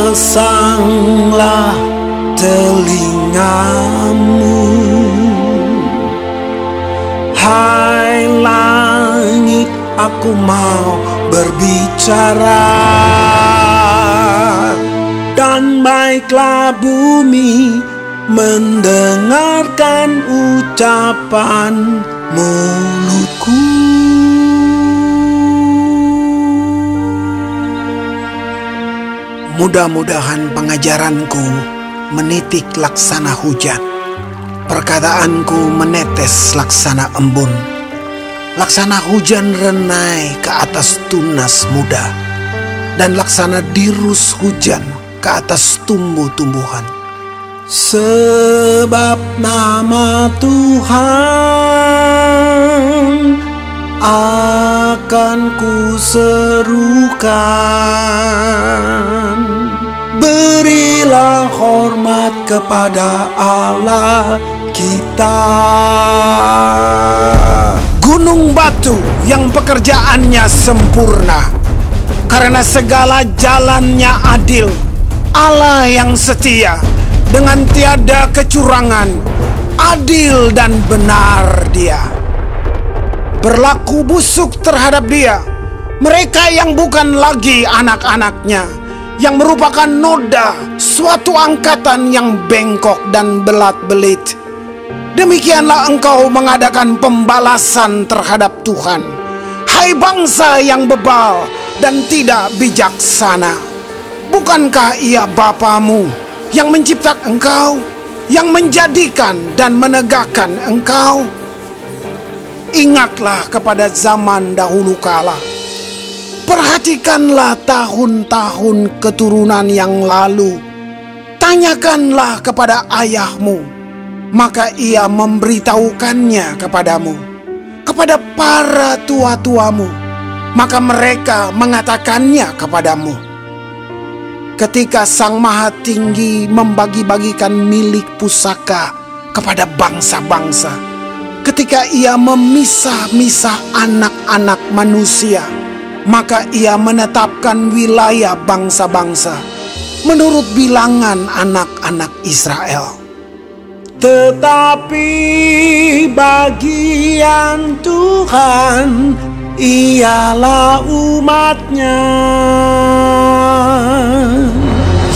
Pasanglah telingamu, hai langit, aku mau berbicara, dan baiklah bumi mendengarkan ucapan mulutku. Mudah-mudahan pengajaranku menitik laksana hujan, perkataanku menetes laksana embun, laksana hujan renai ke atas tunas muda, dan laksana dirus hujan ke atas tumbuh-tumbuhan. Sebab nama Tuhan akan kuserukan. Berilah hormat kepada Allah kita. Gunung batu yang pekerjaannya sempurna, karena segala jalannya adil. Allah yang setia, dengan tiada kecurangan, adil dan benar Dia. Berlaku busuk terhadap Dia mereka yang bukan lagi anak-anaknya, yang merupakan noda, suatu angkatan yang bengkok dan belat-belit. Demikianlah engkau mengadakan pembalasan terhadap Tuhan, hai bangsa yang bebal dan tidak bijaksana. Bukankah Ia Bapamu yang menciptakan engkau, yang menjadikan dan menegakkan engkau? Ingatlah kepada zaman dahulu kala. Perhatikanlah tahun-tahun keturunan yang lalu. Tanyakanlah kepada ayahmu, maka ia memberitahukannya kepadamu. Kepada para tua-tuamu, maka mereka mengatakannya kepadamu. Ketika Sang Maha Tinggi membagi-bagikan milik pusaka kepada bangsa-bangsa, ketika Ia memisah-misah anak-anak manusia, maka Ia menetapkan wilayah bangsa-bangsa menurut bilangan anak-anak Israel. Tetapi bagian Tuhan ialah umat-Nya.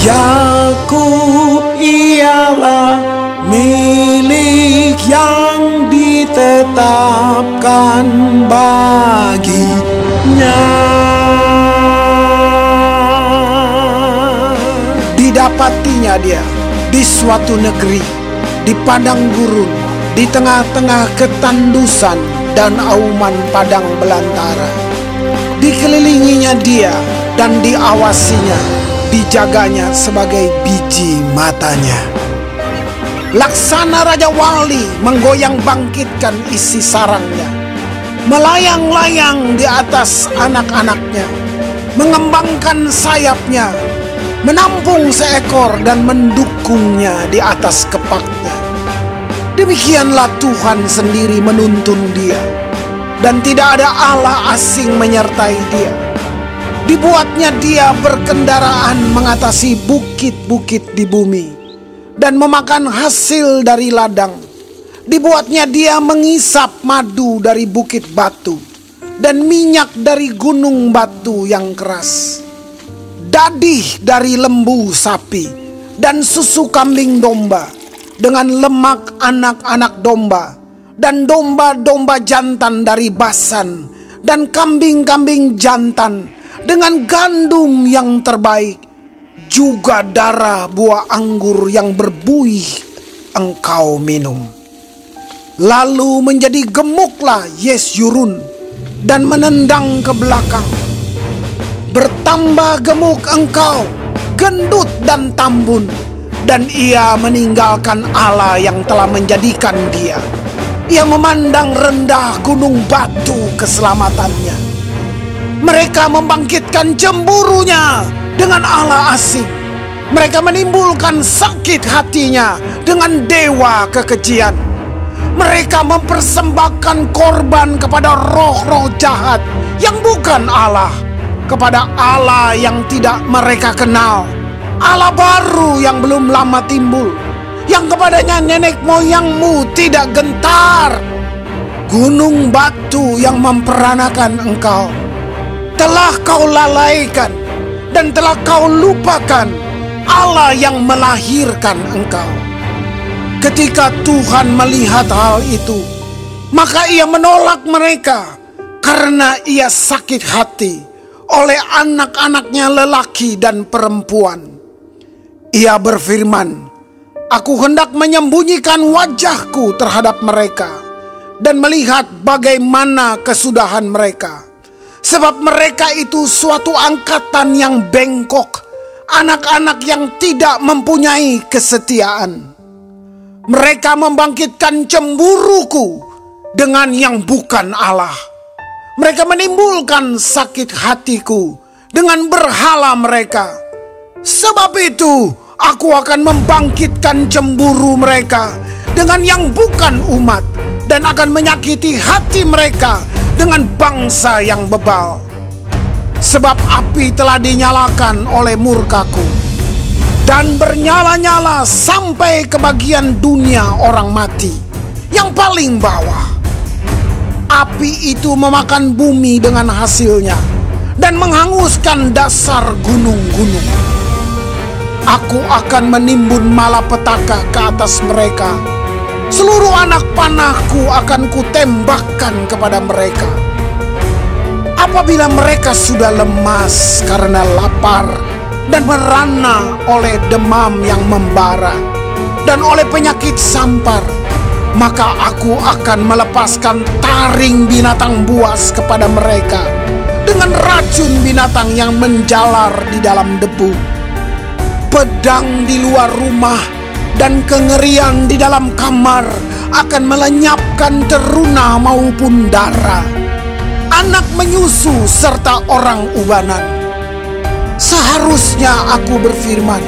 Yakub ialah milik yang ditetapkan baginya. Didapatinya dia di suatu negeri, di padang gurun, di tengah-tengah ketandusan dan auman padang belantara. Dikelilinginya dia dan diawasinya, dijaganya sebagai biji matanya. Laksana Raja Wali menggoyang bangkitkan isi sarangnya, melayang-layang di atas anak-anaknya, mengembangkan sayapnya, menampung seekor dan mendukungnya di atas kepaknya. Demikianlah Tuhan sendiri menuntun dia, dan tidak ada Allah asing menyertai dia. Dibuatnya dia berkendaraan mengatasi bukit-bukit di bumi, dan memakan hasil dari ladang. Dibuatnya dia mengisap madu dari bukit batu, dan minyak dari gunung batu yang keras, dadih dari lembu sapi, dan susu kambing domba, dengan lemak anak-anak domba, dan domba-domba jantan dari Basan, dan kambing-kambing jantan, dengan gandum yang terbaik, juga darah buah anggur yang berbuih engkau minum. Lalu menjadi gemuklah Yesyurun dan menendang ke belakang. Bertambah gemuk engkau, gendut dan tambun, dan ia meninggalkan Allah yang telah menjadikan dia. Ia memandang rendah gunung batu keselamatannya. Mereka membangkitkan cemburunya dengan Allah asing. Mereka menimbulkan sakit hatinya dengan dewa kekejian. Mereka mempersembahkan korban kepada roh-roh jahat yang bukan Allah, kepada Allah yang tidak mereka kenal, Allah baru yang belum lama timbul, yang kepadanya nenek moyangmu tidak gentar. Gunung batu yang memperanakan engkau telah kau lalaikan, dan telah kau lupakan Allah yang melahirkan engkau. Ketika Tuhan melihat hal itu, maka ia menolak mereka karena ia sakit hati oleh anak-anaknya lelaki dan perempuan. Ia berfirman, aku hendak menyembunyikan wajahku terhadap mereka dan melihat bagaimana kesudahan mereka. Sebab mereka itu suatu angkatan yang bengkok, anak-anak yang tidak mempunyai kesetiaan. Mereka membangkitkan cemburuku dengan yang bukan Allah. Mereka menimbulkan sakit hatiku dengan berhala mereka. Sebab itu aku akan membangkitkan cemburu mereka dengan yang bukan umat, dan akan menyakiti hati mereka dengan bangsa yang bebal. Sebab api telah dinyalakan oleh murkaku, dan bernyala-nyala sampai ke bagian dunia orang mati yang paling bawah. Api itu memakan bumi dengan hasilnya dan menghanguskan dasar gunung-gunung. Aku akan menimbun malapetaka ke atas mereka. Seluruh anak panahku akan kutembakkan kepada mereka. Apabila mereka sudah lemas karena lapar dan merana oleh demam yang membara dan oleh penyakit sampar, maka aku akan melepaskan taring binatang buas kepada mereka dengan racun binatang yang menjalar di dalam debu. Pedang di luar rumah dan kengerian di dalam kamar akan melenyapkan teruna maupun darah, anak menyusu serta orang ubanan. Seharusnya aku berfirman,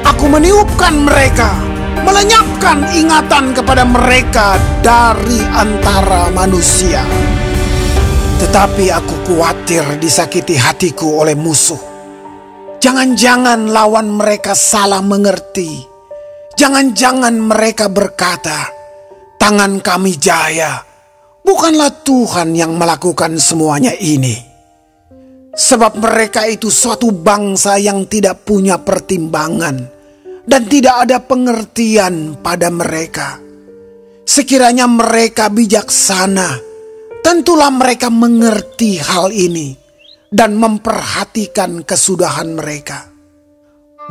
aku meniupkan mereka, melenyapkan ingatan kepada mereka dari antara manusia. Tetapi aku khawatir disakiti hatiku oleh musuh. Jangan-jangan lawan mereka salah mengerti. Jangan-jangan mereka berkata, tangan kami jaya. Bukanlah Tuhan yang melakukan semuanya ini. Sebab mereka itu suatu bangsa yang tidak punya pertimbangan, dan tidak ada pengertian pada mereka. Sekiranya mereka bijaksana, tentulah mereka mengerti hal ini dan memperhatikan kesudahan mereka.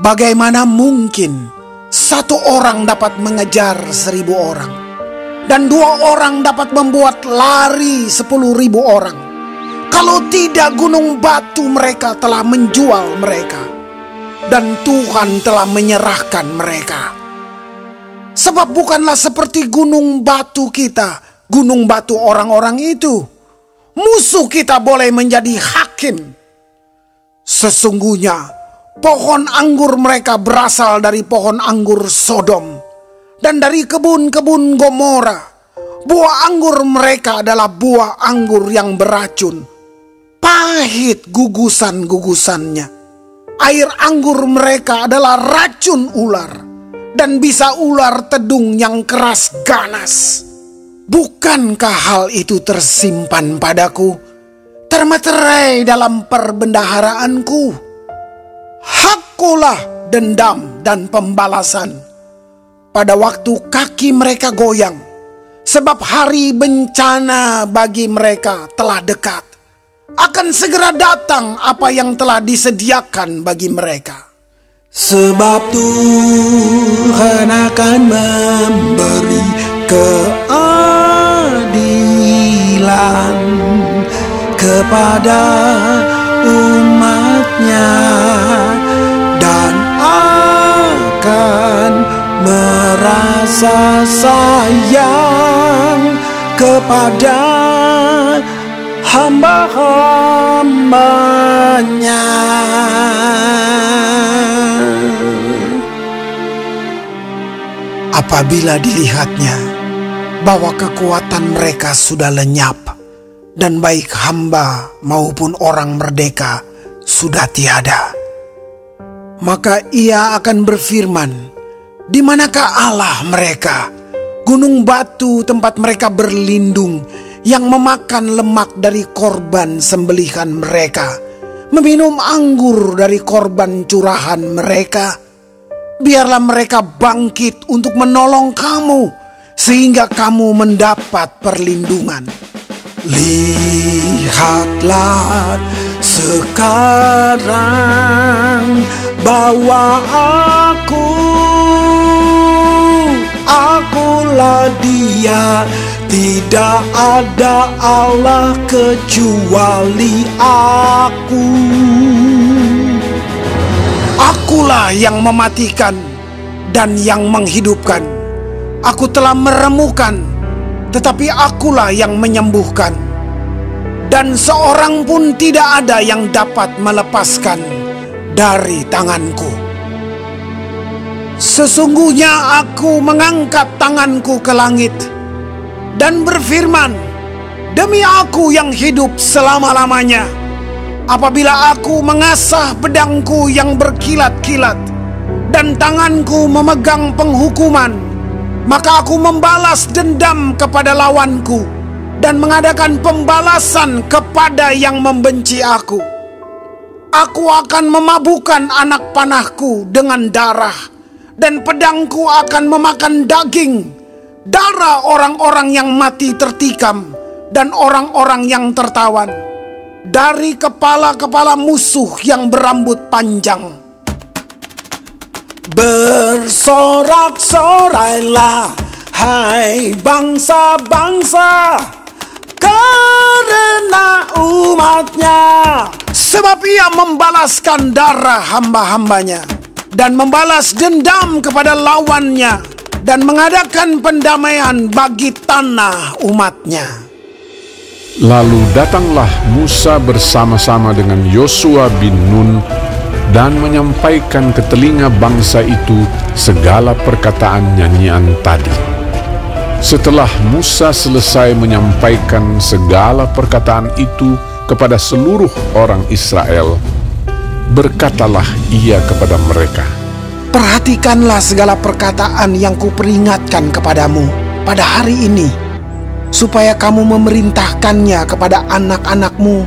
Bagaimana mungkin satu orang dapat mengejar 1.000 orang, dan 2 orang dapat membuat lari 10.000 orang, kalau tidak gunung batu mereka telah menjual mereka, dan Tuhan telah menyerahkan mereka. Sebab bukanlah seperti gunung batu kita, gunung batu orang-orang itu. Musuh kita boleh menjadi hakim. Sesungguhnya pohon anggur mereka berasal dari pohon anggur Sodom dan dari kebun-kebun Gomora. Buah anggur mereka adalah buah anggur yang beracun, pahit gugusan-gugusannya. Air anggur mereka adalah racun ular, dan bisa ular tedung yang keras ganas. Bukankah hal itu tersimpan padaku, termeterai dalam perbendaharaanku? Hakkulah dendam dan pembalasan pada waktu kaki mereka goyang, sebab hari bencana bagi mereka telah dekat. Akan segera datang apa yang telah disediakan bagi mereka. Sebab Tuhan akan memberi keadilan kepada umatnya, dan akan merasa sayang kepada hamba-hambanya. Apabila dilihatnya bahwa kekuatan mereka sudah lenyap, dan baik hamba maupun orang merdeka sudah tiada. Maka ia akan berfirman, di manakah Allah mereka, gunung batu tempat mereka berlindung, yang memakan lemak dari korban sembelihan mereka, meminum anggur dari korban curahan mereka? Biarlah mereka bangkit untuk menolong kamu, sehingga kamu mendapat perlindungan. Lihatlah sekarang bahwa akulah Dia, tidak ada Allah kecuali Aku. Akulah yang mematikan dan yang menghidupkan. Aku telah meremukan, tetapi akulah yang menyembuhkan. Dan seorang pun tidak ada yang dapat melepaskan dari tanganku. Sesungguhnya aku mengangkat tanganku ke langit dan berfirman, demi Aku yang hidup selama-lamanya, apabila aku mengasah pedangku yang berkilat-kilat dan tanganku memegang penghukuman, maka aku membalas dendam kepada lawanku dan mengadakan pembalasan kepada yang membenci aku. Aku akan memabukkan anak panahku dengan darah, dan pedangku akan memakan daging, darah orang-orang yang mati tertikam dan orang-orang yang tertawan, dari kepala-kepala musuh yang berambut panjang. Bersorak-sorailah, hai bangsa-bangsa, karena umatnya. Sebab ia membalaskan darah hamba-hambanya dan membalas dendam kepada lawannya, dan mengadakan pendamaian bagi tanah umatnya. Lalu datanglah Musa bersama-sama dengan Yosua bin Nun dan menyampaikan ke telinga bangsa itu segala perkataan nyanyian tadi. Setelah Musa selesai menyampaikan segala perkataan itu kepada seluruh orang Israel, berkatalah ia kepada mereka, Perhatikanlah segala perkataan yang kuperingatkan kepadamu pada hari ini, supaya kamu memerintahkannya kepada anak-anakmu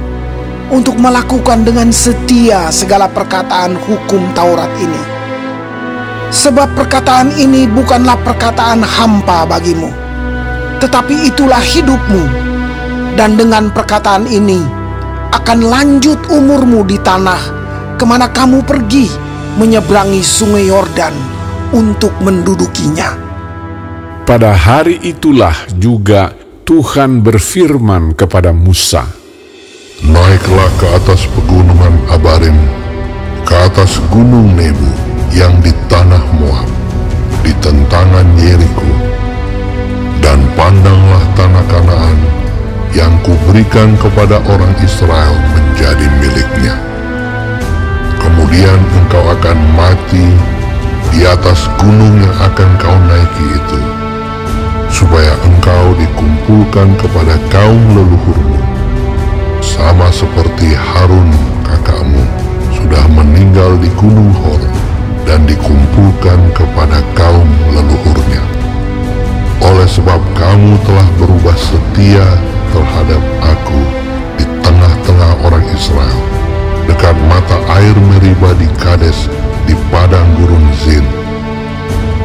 untuk melakukan dengan setia segala perkataan hukum Taurat ini. Sebab perkataan ini bukanlah perkataan hampa bagimu, tetapi itulah hidupmu. Dan dengan perkataan ini akan lanjut umurmu di tanah kemana kamu pergi menyeberangi sungai Yordan untuk mendudukinya. Pada hari itulah juga Tuhan berfirman kepada Musa, naiklah ke atas pegunungan Abarim, ke atas gunung Nebo yang di tanah Moab, di tentangan Yeriko, dan pandanglah tanah Kanaan yang kuberikan kepada orang Israel menjadi miliknya. Kemudian engkau akan mati di atas gunung yang akan kau naiki itu, supaya engkau dikumpulkan kepada kaum leluhurmu, sama seperti Harun kakakmu sudah meninggal di Gunung Hor dan dikumpulkan kepada kaum leluhurnya. Oleh sebab kamu telah berubah setia terhadap Aku di tengah-tengah orang Israel, dekat mata air Meriba di Kades di padang gurun Zin.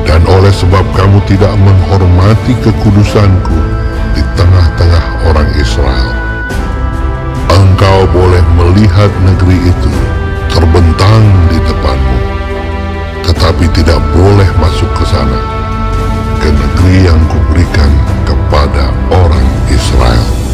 Dan oleh sebab kamu tidak menghormati kekudusanku di tengah-tengah orang Israel, engkau boleh melihat negeri itu terbentang di depanmu, tetapi tidak boleh masuk ke sana, ke negeri yang kuberikan kepada orang Israel.